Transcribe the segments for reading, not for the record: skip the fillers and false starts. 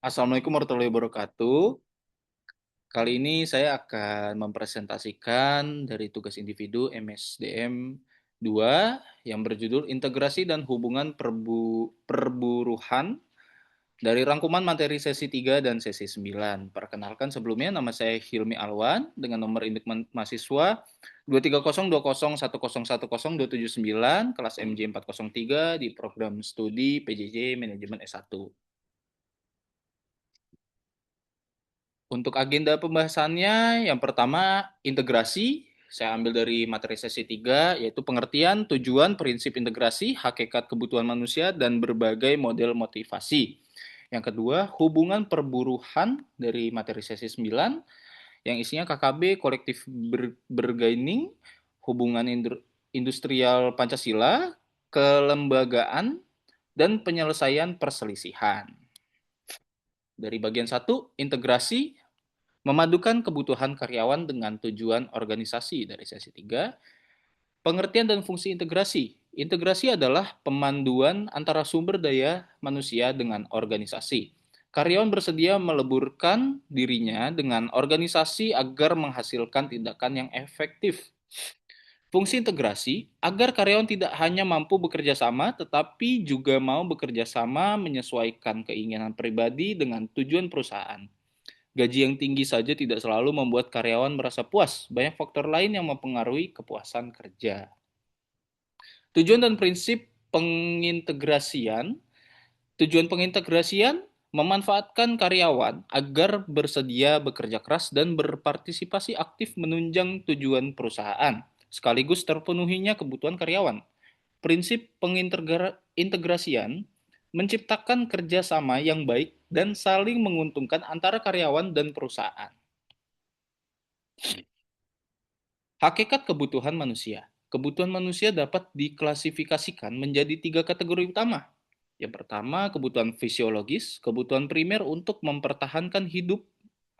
Assalamualaikum warahmatullahi wabarakatuh. Kali ini saya akan mempresentasikan dari tugas individu MSDM 2 yang berjudul Integrasi dan Hubungan Perburuhan dari rangkuman materi sesi 3 dan sesi 9. Perkenalkan sebelumnya, nama saya Hilmi Alwan dengan nomor induk mahasiswa 2302010100279, kelas MJ 403 di program studi PJJ Manajemen S1. Untuk agenda pembahasannya, yang pertama integrasi. Saya ambil dari materi sesi 3, yaitu pengertian, tujuan, prinsip integrasi, hakikat kebutuhan manusia, dan berbagai model motivasi. Yang kedua, hubungan perburuhan dari materi sesi 9, yang isinya KKB, kolektif bergaining, hubungan industrial Pancasila, kelembagaan, dan penyelesaian perselisihan. Dari bagian 1, integrasi, memadukan kebutuhan karyawan dengan tujuan organisasi dari sesi 3. Pengertian dan fungsi integrasi. Integrasi adalah pemanduan antara sumber daya manusia dengan organisasi. Karyawan bersedia meleburkan dirinya dengan organisasi agar menghasilkan tindakan yang efektif. Fungsi integrasi agar karyawan tidak hanya mampu bekerja sama, tetapi juga mau bekerja sama menyesuaikan keinginan pribadi dengan tujuan perusahaan. Gaji yang tinggi saja tidak selalu membuat karyawan merasa puas. Banyak faktor lain yang mempengaruhi kepuasan kerja. Tujuan dan prinsip pengintegrasian. Tujuan pengintegrasian memanfaatkan karyawan agar bersedia bekerja keras dan berpartisipasi aktif menunjang tujuan perusahaan, sekaligus terpenuhinya kebutuhan karyawan. Prinsip pengintegrasian menciptakan kerjasama yang baik dan saling menguntungkan antara karyawan dan perusahaan. Hakikat kebutuhan manusia. Kebutuhan manusia dapat diklasifikasikan menjadi 3 kategori utama. Yang pertama, kebutuhan fisiologis, kebutuhan primer untuk mempertahankan hidup,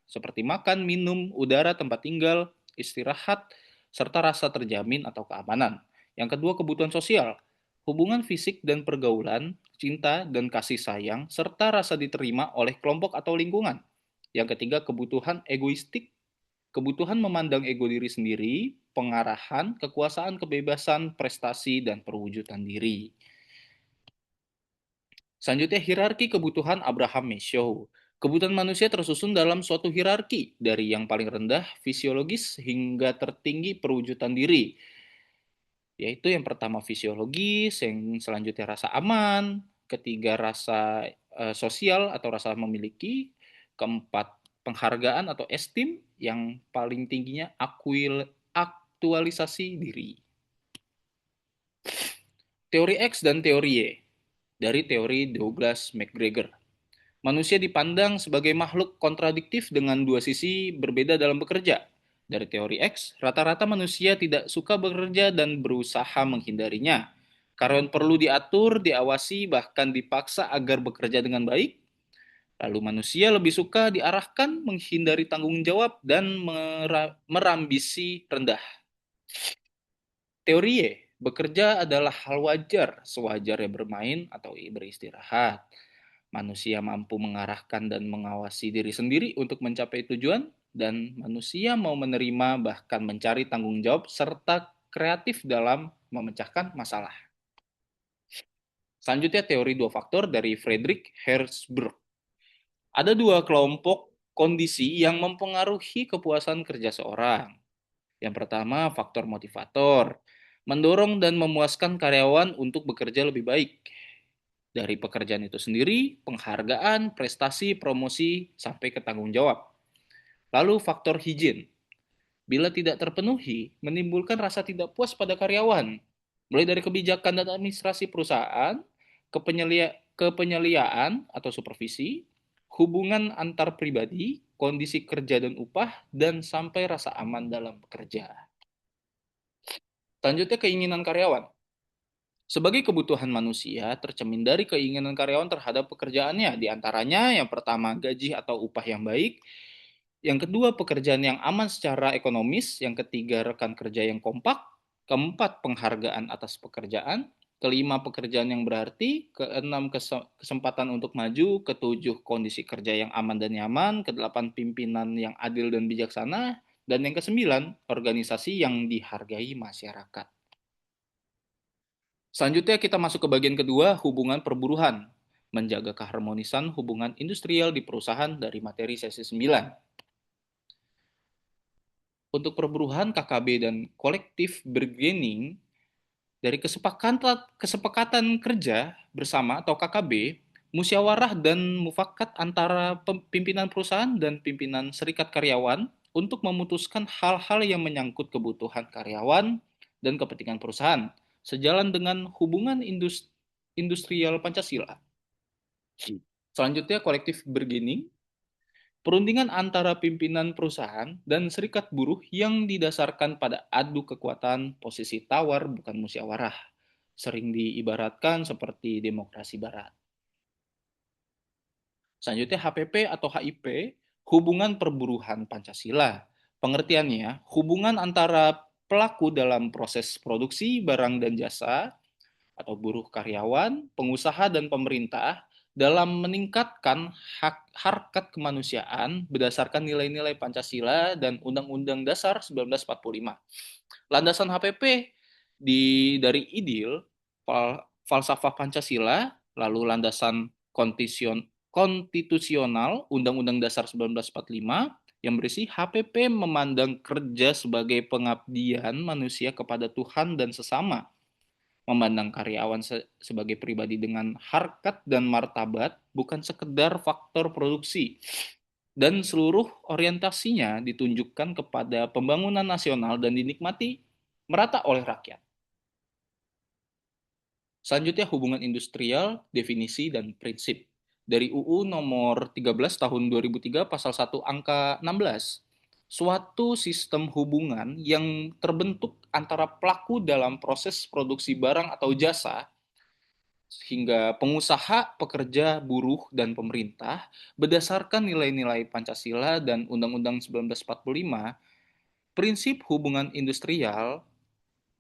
seperti makan, minum, udara, tempat tinggal, istirahat, serta rasa terjamin atau keamanan. Yang kedua, kebutuhan sosial, hubungan fisik dan pergaulan, cinta dan kasih sayang, serta rasa diterima oleh kelompok atau lingkungan. Yang ketiga, kebutuhan egoistik, kebutuhan memandang ego diri sendiri, pengarahan, kekuasaan, kebebasan, prestasi, dan perwujudan diri. Selanjutnya, hierarki kebutuhan Abraham Maslow. Kebutuhan manusia tersusun dalam suatu hierarki, dari yang paling rendah, fisiologis, hingga tertinggi, perwujudan diri. Yaitu yang pertama fisiologis, yang selanjutnya rasa aman, ketiga rasa sosial atau rasa memiliki, keempat penghargaan atau esteem, yang paling tingginya aktualisasi diri. Teori X dan teori Y dari teori Douglas McGregor. Manusia dipandang sebagai makhluk kontradiktif dengan dua sisi berbeda dalam bekerja. Dari teori X, rata-rata manusia tidak suka bekerja dan berusaha menghindarinya. Karyawan perlu diatur, diawasi, bahkan dipaksa agar bekerja dengan baik. Lalu manusia lebih suka diarahkan, menghindari tanggung jawab, dan merambisi rendah. Teori Y, bekerja adalah hal wajar, sewajarnya bermain atau beristirahat. Manusia mampu mengarahkan dan mengawasi diri sendiri untuk mencapai tujuan, dan manusia mau menerima bahkan mencari tanggung jawab serta kreatif dalam memecahkan masalah. Selanjutnya, teori dua faktor dari Friedrich Herzberg. Ada dua kelompok kondisi yang mempengaruhi kepuasan kerja seorang. Yang pertama, faktor motivator, mendorong dan memuaskan karyawan untuk bekerja lebih baik. Dari pekerjaan itu sendiri, penghargaan, prestasi, promosi, sampai ke tanggung jawab. Lalu faktor higien. Bila tidak terpenuhi, menimbulkan rasa tidak puas pada karyawan. Mulai dari kebijakan dan administrasi perusahaan, kepenyeliaan atau supervisi, hubungan antar pribadi, kondisi kerja dan upah, dan sampai rasa aman dalam bekerja. Selanjutnya, keinginan karyawan. Sebagai kebutuhan manusia, tercermin dari keinginan karyawan terhadap pekerjaannya. Di antaranya, yang pertama, gaji atau upah yang baik. Yang kedua, pekerjaan yang aman secara ekonomis. Yang ketiga, rekan kerja yang kompak. Keempat, penghargaan atas pekerjaan. kelima pekerjaan yang berarti, keenam kesempatan untuk maju, ketujuh kondisi kerja yang aman dan nyaman, kedelapan pimpinan yang adil dan bijaksana, dan yang kesembilan organisasi yang dihargai masyarakat. Selanjutnya kita masuk ke bagian kedua, hubungan perburuhan. Menjaga keharmonisan hubungan industrial di perusahaan dari materi sesi 9. Untuk perburuhan KKB dan kolektif bargaining, dari kesepakatan kerja bersama atau KKB, musyawarah dan mufakat antara pimpinan perusahaan dan pimpinan serikat karyawan untuk memutuskan hal-hal yang menyangkut kebutuhan karyawan dan kepentingan perusahaan, sejalan dengan hubungan industrial Pancasila. Selanjutnya, kolektif bargaining, perundingan antara pimpinan perusahaan dan serikat buruh yang didasarkan pada adu kekuatan posisi tawar bukan musyawarah. Sering diibaratkan seperti demokrasi barat. Selanjutnya HPP atau HIP, hubungan perburuhan Pancasila. Pengertiannya, hubungan antara pelaku dalam proses produksi barang dan jasa atau buruh karyawan, pengusaha dan pemerintah dalam meningkatkan harkat kemanusiaan berdasarkan nilai-nilai Pancasila dan Undang-Undang Dasar 1945. Landasan HPP dari IDIL, falsafah Pancasila, lalu landasan konstitusional Undang-Undang Dasar 1945 yang berisi HPP memandang kerja sebagai pengabdian manusia kepada Tuhan dan sesama, memandang karyawan sebagai pribadi dengan harkat dan martabat, bukan sekedar faktor produksi, dan seluruh orientasinya ditunjukkan kepada pembangunan nasional dan dinikmati merata oleh rakyat. Selanjutnya hubungan industrial, definisi dan prinsip. Dari UU nomor 13 tahun 2003 pasal 1 angka 16, suatu sistem hubungan yang terbentuk antara pelaku dalam proses produksi barang atau jasa hingga pengusaha, pekerja, buruh, dan pemerintah berdasarkan nilai-nilai Pancasila dan Undang-Undang 1945, prinsip hubungan industrial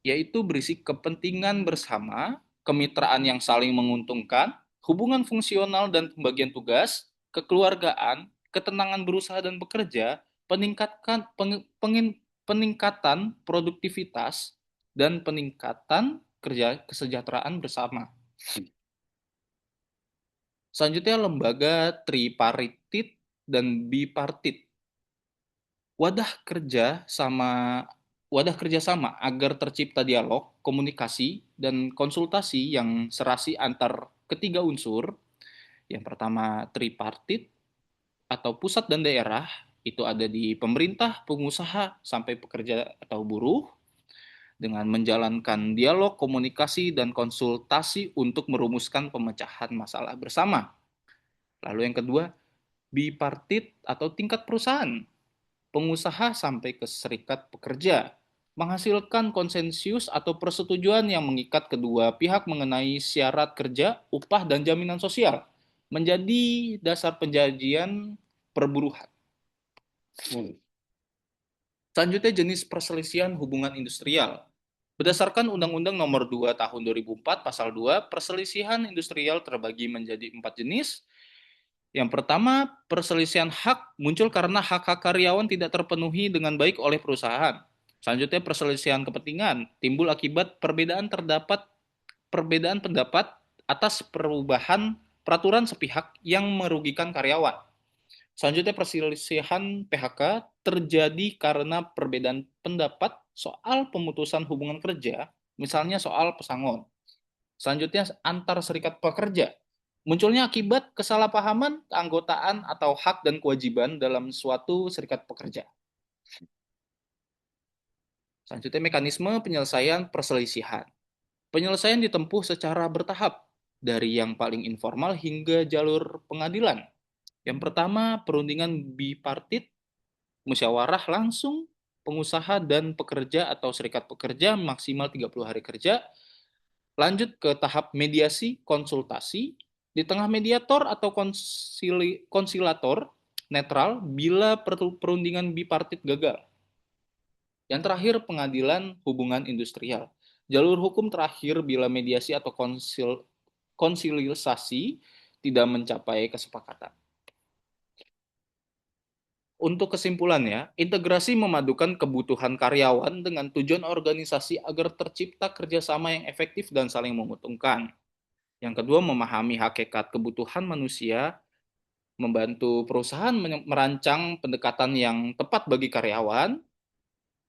yaitu berisi kepentingan bersama, kemitraan yang saling menguntungkan, hubungan fungsional dan pembagian tugas, kekeluargaan, ketenangan berusaha dan bekerja, peningkatan produktivitas, dan peningkatan kesejahteraan bersama. Selanjutnya lembaga triparitit dan bipartit. Wadah kerjasama agar tercipta dialog, komunikasi, dan konsultasi yang serasi antar ketiga unsur. Yang pertama tripartit atau pusat dan daerah, itu ada di pemerintah, pengusaha, sampai pekerja atau buruh, dengan menjalankan dialog, komunikasi, dan konsultasi untuk merumuskan pemecahan masalah bersama. Lalu yang kedua, bipartit atau tingkat perusahaan, pengusaha sampai ke serikat pekerja, menghasilkan konsensus atau persetujuan yang mengikat kedua pihak mengenai syarat kerja, upah, dan jaminan sosial, menjadi dasar penjanjian perburuhan. Selanjutnya jenis perselisihan hubungan industrial. Berdasarkan Undang-Undang Nomor 2 Tahun 2004 Pasal 2, perselisihan industrial terbagi menjadi 4 jenis. Yang pertama, perselisihan hak muncul karena hak-hak karyawan tidak terpenuhi dengan baik oleh perusahaan. Selanjutnya, perselisihan kepentingan timbul akibat perbedaan pendapat atas perubahan peraturan sepihak yang merugikan karyawan. Selanjutnya, perselisihan PHK terjadi karena perbedaan pendapat soal pemutusan hubungan kerja, misalnya soal pesangon. Selanjutnya, antar serikat pekerja. Munculnya akibat kesalahpahaman, keanggotaan, atau hak dan kewajiban dalam suatu serikat pekerja. Selanjutnya, mekanisme penyelesaian perselisihan. Penyelesaian ditempuh secara bertahap, dari yang paling informal hingga jalur pengadilan. Yang pertama, perundingan bipartit, musyawarah langsung, pengusaha dan pekerja atau serikat pekerja maksimal 30 hari kerja. Lanjut ke tahap mediasi, konsultasi, di tengah mediator atau konsilator netral bila perundingan bipartit gagal. Yang terakhir, pengadilan hubungan industrial. Jalur hukum terakhir bila mediasi atau konsiliasi tidak mencapai kesepakatan. Untuk kesimpulannya, integrasi memadukan kebutuhan karyawan dengan tujuan organisasi agar tercipta kerjasama yang efektif dan saling menguntungkan. Yang kedua, memahami hakikat kebutuhan manusia, membantu perusahaan merancang pendekatan yang tepat bagi karyawan.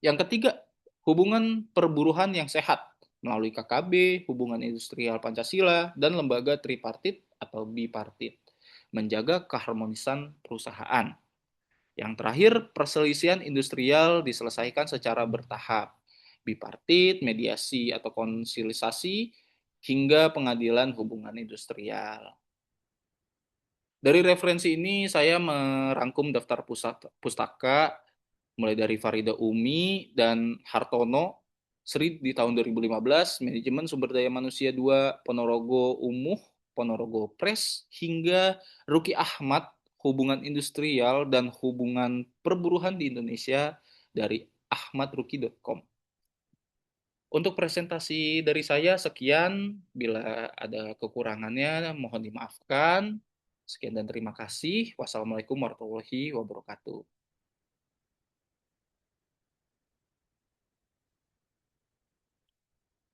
Yang ketiga, hubungan perburuhan yang sehat melalui KKB, hubungan industrial Pancasila, dan lembaga tripartit atau bipartit, menjaga keharmonisan perusahaan. Yang terakhir, perselisihan industrial diselesaikan secara bertahap, bipartit, mediasi atau konsilisasi, hingga pengadilan hubungan industrial. Dari referensi ini saya merangkum daftar pustaka mulai dari Farida Umi dan Hartono Sri di tahun 2015, Manajemen Sumber Daya Manusia 2, Ponorogo Umuh, Ponorogo Press, hingga Ruki Ahmad, Hubungan Industrial dan Hubungan Perburuhan di Indonesia dari ahmadruki.com. Untuk presentasi dari saya sekian, bila ada kekurangannya mohon dimaafkan. Sekian dan terima kasih. Wassalamualaikum warahmatullahi wabarakatuh.